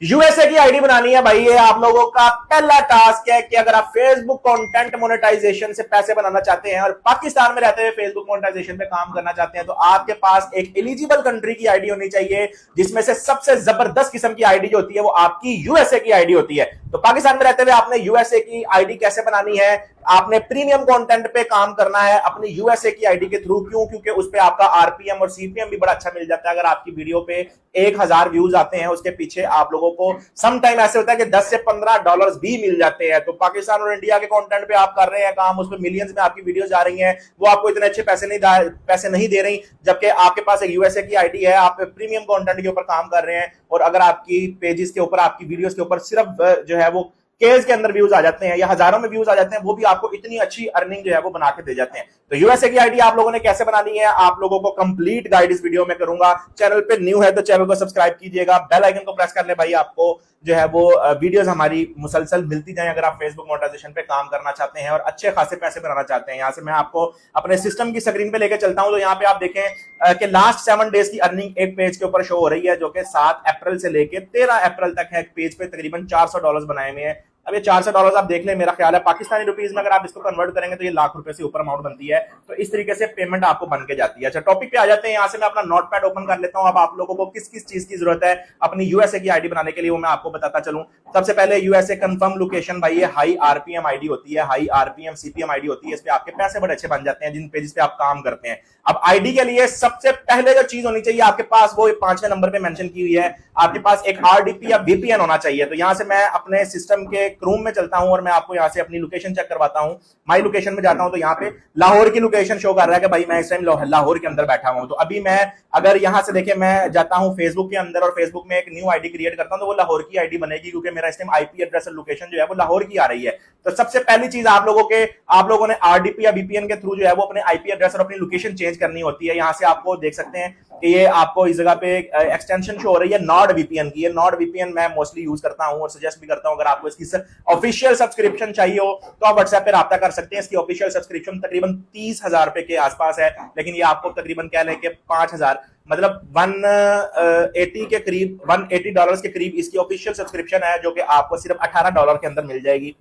USA की ID बनानी है भाई। ये आप लोगों का पहला टास्क है कि अगर आप फेसबुक कंटेंट मोनेटाइजेशन से पैसे बनाना चाहते हैं और पाकिस्तान में रहते हुए फेसबुक मोनेटाइजेशन पे काम करना चाहते हैं तो आपके पास एक एलिजिबल कंट्री की आईडी होनी चाहिए, जिसमें से सबसे जबरदस्त किस्म की आईडी जो होती है वो आपकी यूएसए की आईडी होती है। तो पाकिस्तान में रहते हुए आपने यूएसए की आईडी कैसे बनानी है? आपने प्रीमियम कंटेंट पे काम करना है अपनी यूएसए की आईडी के थ्रू। क्यों? क्योंकि उस पे आपका आरपीएम और सीपीएम भी बड़ा अच्छा मिल जाता है। अगर आपकी वीडियो पे 1000 व्यूज आते हैं, उसके पीछे आप लोगों को सम टाइम ऐसे होता है कि 10 से 15 डॉलर्स भी मिल जाते हैं। तो पाकिस्तान और इंडिया के कंटेंट पे आप कर रहे हैं काम, उस पे मिलियंस में आपकी वीडियोस जा रही हैं, वो आपको इतने अच्छे पैसे नहीं दे रही, जबकि आपके पास एक यूएसए की आईडी है, आप प्रीमियम कंटेंट के ऊपर काम कर रहे हैं और अगर आपकी पेजेस के ऊपर, आपकी वीडियोस के ऊपर सिर्फ जो है वो केज के अंदर व्यूज आ जाते हैं या हजारों में व्यूज आ जाते हैं, वो भी आपको इतनी अच्छी अर्निंग जो है वो बना के दे जाते हैं। तो यूएसए की आईडी आप लोगों ने कैसे बनानी है, आप लोगों को कंप्लीट गाइड इस वीडियो में करूंगा। चैनल पे न्यू है तो चैनल को सब्सक्राइब कीजिएगा, बेल आइकन को प्रेस कर ले भाई, आपको जो है वो वीडियोस हमारी मुसलसल मिलती जाए अगर आप फेसबुक मोनेटाइजेशन पे काम करना चाहते हैं और अच्छे खासे पैसे बनाना चाहते हैं। यहाँ से मैं आपको अपने सिस्टम की स्क्रीन पे लेकर चलता हूं। तो यहाँ पे आप देखें कि लास्ट 7 डेज की अर्निंग एक पेज के ऊपर शो हो रही है, जो कि 7 अप्रैल से लेकर 13 अप्रैल तक है। एक पेज पे तकरीबन $400 बनाए हुए हैं। अब ये $400 आप देख लें, मेरा ख्याल है पाकिस्तानी रुपीज में अगर आप इसको कन्वर्ट करेंगे तो ये लाख रुपए से ऊपर अमाउंट बनती है। तो इस तरीके से पेमेंट आपको बन के जाती है। अच्छा, टॉपिक पे आ जाते हैं। यहाँ से मैं अपना नोटपैड ओपन कर लेता हूँ। अब आप लोगों को किस किस चीज की जरूरत है अपनी यूएसए की आईडी बनाने के लिए, वो मैं आपको बताता चलूं। सबसे पहले यूएसए कंफर्म लोकेशन भाई, ये हाई आरपीएम आईडी होती है, हाई आरपीएम सीपीएम आईडी होती है। इस पे आपके पैसे बड़े अच्छे बन जाते हैं जिन पेजेस पे आप काम करते हैं। अब आईडी के लिए सबसे पहले जो चीज होनी चाहिए आपके पास, वो 5वें नंबर पे मेंशन की हुई है, आपके पास एक आरडीपी या वीपीएन होना चाहिए। तो यहां से मैं अपने सिस्टम के क्रोम में चलता हूं और मैं आपको यहां से अपनी लोकेशन चेक करवाता हूं। माई लोकेशन में जाता हूं तो यहां पे लाहौर की लोकेशन शो कर रहा है कि भाई मैं इस टाइम लाहौर के अंदर बैठा हूं। तो अभी मैं अगर यहां से देखिए, मैं जाता हूं फेसबुक के अंदर और फेसबुक में एक न्यू आईडी क्रिएट करता हूं तो वो लाहौर की आईडी बनेगी, क्योंकि मेरा इस टाइम आईपी एड्रेस और लोकेशन जो है वो लाहौर की आ रही है। तो सबसे पहली चीज आप लोगों ने आरडीपी या वीपीएन के थ्रू जो है वो अपने आईपी एड्रेस और अपनी लोकेशन चेंज करनी होती है। यहां से आपको देख सकते हैं कि ये आपको इस जगह पे एक्सटेंशन शो हो रही है नॉर्ड वीपीएन की। ये नॉर्ड वीपीएन मैं मोस्टली यूज करता हूं और सजेस्ट भी करता हूं। अगर आपको इसकी ऑफिशियल सब्सक्रिप्शन चाहिए हो तो आप व्हाट्सएप पे राब्ता कर सकते हैं। इसकी ऑफिशियल सब्सक्रिप्शन तकरीबन 30,000 रुपए के आसपास है, लेकिन ये आपको तकरीबन कह लें कि 5,000 मतलब 180 के करीब, $180 के करीब इसकी ऑफिशियल सब्सक्रिप्शन है, जो कि आपको सिर्फ $18 के अंदर मिल जाएगी।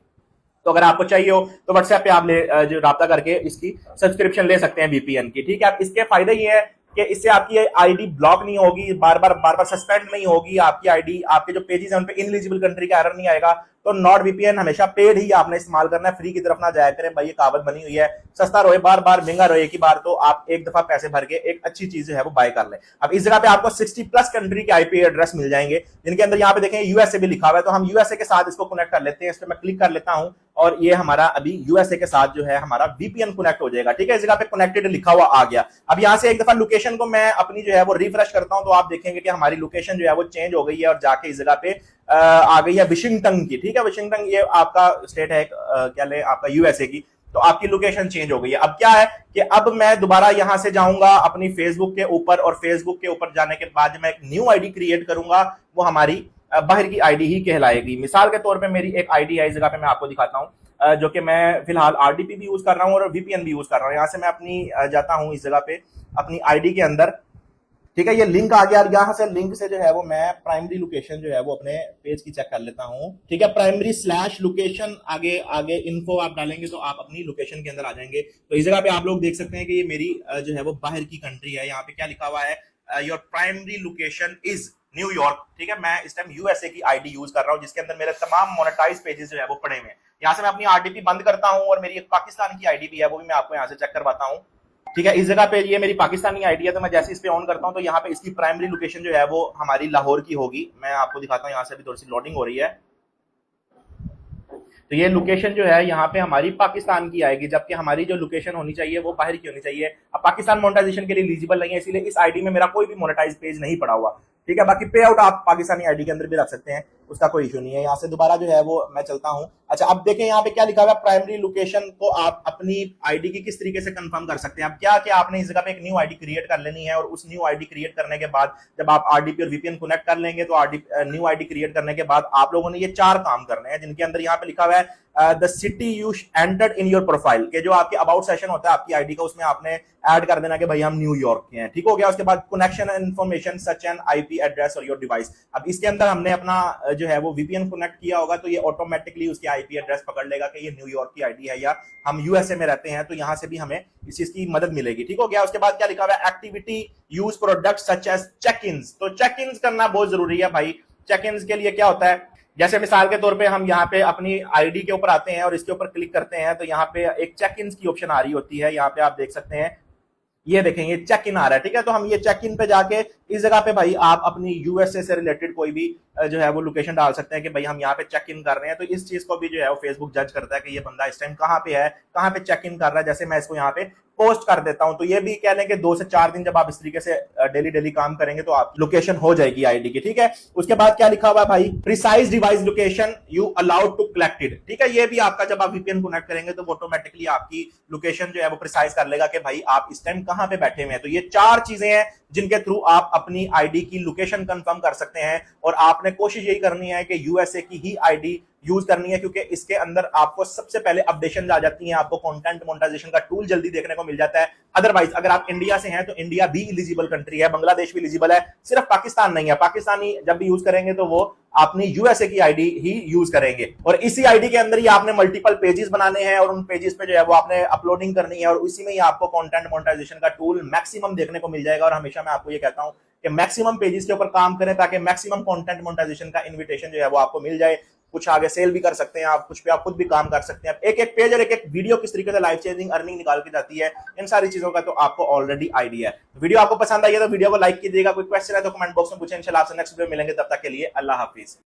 तो अगर आपको चाहिए हो तो व्हाट्सएप पे आप जो राब्ता करके इसकी सब्सक्रिप्शन ले सकते हैं वीपीएन की। ठीक है, आप इसके फायदे ये है कि इससे आपकी आईडी ब्लॉक नहीं होगी, बार बार सस्पेंड नहीं होगी आपकी आईडी, आपके जो पेजेस हैं उन पे इनएलिजिबल कंट्री का एरर नहीं आएगा। तो नॉट वीपीएन हमेशा पेड ही आपने इस्तेमाल करना है, फ्री की तरफ ना जाया करें भाई। ये कहावत बनी हुई है, सस्ता रोए बार महंगा रोए एक ही बार। तो आप एक दफा पैसे भर के एक अच्छी चीज है वो बाय कर ले। अब इस जगह पे आपको 60+ कंट्री के आईपी एड्रेस मिल जाएंगे, जिनके अंदर यहाँ पे देखें यूएसए भी लिखा हुआ है। तो हम यूएसए के साथ इसको कनेक्ट कर लेते हैं। इस पर मैं क्लिक कर लेता हूं और ये हमारा अभी यूएसए के साथ जो है हमारा वीपीएन कनेक्ट हो जाएगा। ठीक है, इस जगह पे कनेक्टेड लिखा हुआ आ गया। अब यहाँ से एक दफा लोकेशन को मैं अपनी जो है वो रिफ्रेश करता हूं तो आप देखेंगे कि हमारी लोकेशन जो है वो चेंज हो गई है और जाके इस जगह पे आ गई है विशिंगटन की। ठीक है, विशिंगटन ये आपका स्टेट है, क्या ले आपका यूएसए की। तो आपकी लोकेशन चेंज हो गई है। अब क्या है कि अब मैं दोबारा यहां से जाऊंगा अपनी फेसबुक के ऊपर और फेसबुक के ऊपर जाने के बाद मैं एक न्यू आईडी क्रिएट करूंगा, वो हमारी बाहर की आईडी ही कहलाएगी। मिसाल के तौर पे मेरी एक आईडी है, इस जगह पे मैं आपको दिखाता हूं, जो कि मैं फिलहाल आरडीपी भी यूज कर रहा हूं और वीपीएन भी यूज कर रहा हूं। यहां से मैं अपनी जाता हूं इस जगह पे अपनी आईडी के अंदर। ठीक है, ये लिंक आ गया, यहाँ से लिंक से जो है वो मैं प्राइमरी लोकेशन जो है वो अपने पेज की चेक कर लेता हूँ। ठीक है, प्राइमरी स्लैश लोकेशन, आगे आगे इन्फो आप डालेंगे तो आप अपनी लोकेशन के अंदर आ जाएंगे। तो इस जगह पे आप लोग देख सकते हैं कि ये मेरी जो है वो बाहर की कंट्री है। यहाँ पे क्या लिखा हुआ है, your primary location is New York. ठीक है, मैं इस टाइम यूएसए की आईडी यूज कर रहा हूँ, जिसके अंदर मेरे तमाम मोनेटाइज पेजेस जो है वो पड़े हुए हैं। यहाँ से मैं अपनी आरडीपी बंद करता हूँ और मेरी एक पाकिस्तान की आईडी भी है, वो भी मैं आपको यहाँ से चेक करवाता हूँ। ठीक है, इस जगह पे ये मेरी पाकिस्तानी आईडी है, तो मैं जैसे इस पे ऑन करता हूं तो यहाँ पे इसकी प्राइमरी लोकेशन जो है वो हमारी लाहौर की होगी। मैं आपको दिखाता हूँ, यहाँ से भी थोड़ी सी लोडिंग हो रही है। तो ये लोकेशन जो है यहाँ पे हमारी पाकिस्तान की आएगी, जबकि हमारी जो लोकेशन होनी चाहिए वो बाहर की होनी चाहिए। अब पाकिस्तान मोनेटाइजेशन के लिए एलिजिबल नहीं है, इसीलिए इस आईडी में मेरा कोई भी मोनेटाइज पेज नहीं पड़ा हुआ। ठीक है, बाकी पे आउट आप पाकिस्तानी आईडी के अंदर भी रख सकते हैं, उसका कोई इशू नहीं है। यहाँ से दोबारा जो है वो मैं चलता हूँ। अच्छा, अब देखें यहाँ पे क्या लिखा हुआ है, प्राइमरी लोकेशन को आप अपनी आईडी की किस तरीके से कंफर्म कर सकते हैं। अब क्या क्या आपने इस जगह पे एक न्यू आईडी क्रिएट कर लेनी है और उस न्यू आईडी क्रिएट करने के बाद जब आप आरडीपी और वीपीएन कनेक्ट कर लेंगे तो न्यू आईडी क्रिएट करने के बाद आप लोगों ने ये 4 काम करने हैं, जिनके अंदर यहाँ पे लिखा हुआ है the city you entered in your profile, के जो आपके अबाउट सेशन होता है आपकी आईडी का, उसमें आपने ऐड कर देना कि भाई हम न्यूयॉर्क के हैं। ठीक हो गया। उसके बाद connection information such an IP address और योर डिवाइस। अब इसके अंदर हमने अपना जो है वो वीपीएन कनेक्ट किया होगा, तो ये ऑटोमेटिकली उसकी आईपी एड्रेस पकड़ लेगा कि ये न्यूयॉर्क की आईडी है या हम यूएसए में रहते हैं, तो यहां से भी हमें इस चीज की मदद मिलेगी। ठीक हो गया। उसके बाद क्या लिखा हुआ है, activity use product such as check in. तो चेक इन करना बहुत जरूरी है भाई। चेक इन के लिए क्या होता है, जैसे मिसाल के तौर पे हम यहाँ पे अपनी आईडी के ऊपर आते हैं और इसके ऊपर क्लिक करते हैं, तो यहाँ पे एक चेक इन की ऑप्शन आ रही होती है। यहाँ पे आप देख सकते हैं, ये देखेंगे चेक इन आ रहा है। ठीक है, तो हम ये चेक इन पे जाके इस जगह पे भाई आप अपनी यूएसए से रिलेटेड कोई भी जो है वो लोकेशन डाल सकते हैं कि भाई हम यहाँ पे चेक इन कर रहे हैं। तो इस चीज को भी जो है वो फेसबुक जज करता है कि ये बंदा इस टाइम कहाँ पे है, कहाँ पे चेक इन कर रहा है। जैसे मैं इसको यहाँ पे पोस्ट कर देता हूं, तो ये भी कह लें कि 2 से 4 दिन जब आप इस तरीके से डेली डेली काम करेंगे तो आप लोकेशन हो जाएगी आईडी की। ठीक है। उसके बाद क्या लिखा हुआ है भाई, precise device location you allowed to collected. ठीक है, ये भी आपका जब आप वीपीएन कनेक्ट करेंगे तो ऑटोमेटिकली आपकी लोकेशन जो है वो प्रिसाइज कर लेगा कि भाई आप इस टाइम कहां पे बैठे हुए हैं। तो ये 4 चीजें हैं जिनके थ्रू आप अपनी आईडी की लोकेशन कंफर्म कर सकते हैं, और आपने कोशिश यही करनी है कि यूएसए की ही आईडी यूज करनी है, क्योंकि इसके अंदर आपको सबसे पहले अपडेशन आ जाती है, आपको कंटेंट मोनेटाइजेशन का टूल जल्दी देखने को मिल जाता है। अदरवाइज अगर आप इंडिया से हैं तो इंडिया भी एलिजिबल कंट्री है, बांग्लादेश भी एलिजिबल है, सिर्फ पाकिस्तान नहीं है। पाकिस्तानी जब भी यूज करेंगे तो वो अपनी यूएसए की आईडी ही यूज करेंगे, और इसी आईडी के अंदर ही आपने मल्टीपल पेजेस बनाने हैं और उन पेजेस पे जो है वो आपने अपलोडिंग करनी है, और उसी में ही आपको कंटेंट मोनेटाइजेशन का टूल मैक्सिमम देखने को मिल जाएगा। और हमेशा मैं आपको ये कहता हूं कि मैक्सिमम पेजेस के ऊपर काम करें ताकि मैक्सिमम कंटेंट मोनेटाइजेशन का इन्विटेशन जो है वो आपको मिल जाए। कुछ आगे सेल भी कर सकते हैं आप, कुछ पे आप खुद भी काम कर सकते हैं। एक एक पेज और एक एक वीडियो किस तरीके से लाइफ चेंजिंग अर्निंग निकाल के जाती है, इन सारी चीजों का तो आपको ऑलरेडी आइडिया है। वीडियो आपको पसंद आई है तो वीडियो को लाइक कीजिएगा। कोई क्वेश्चन है तो कमेंट बॉक्स में पूछें। इंशाल्लाह आपसे नेक्स्ट वीडियो मिलेंगे, तब तक के लिए अल्लाह हाफिज।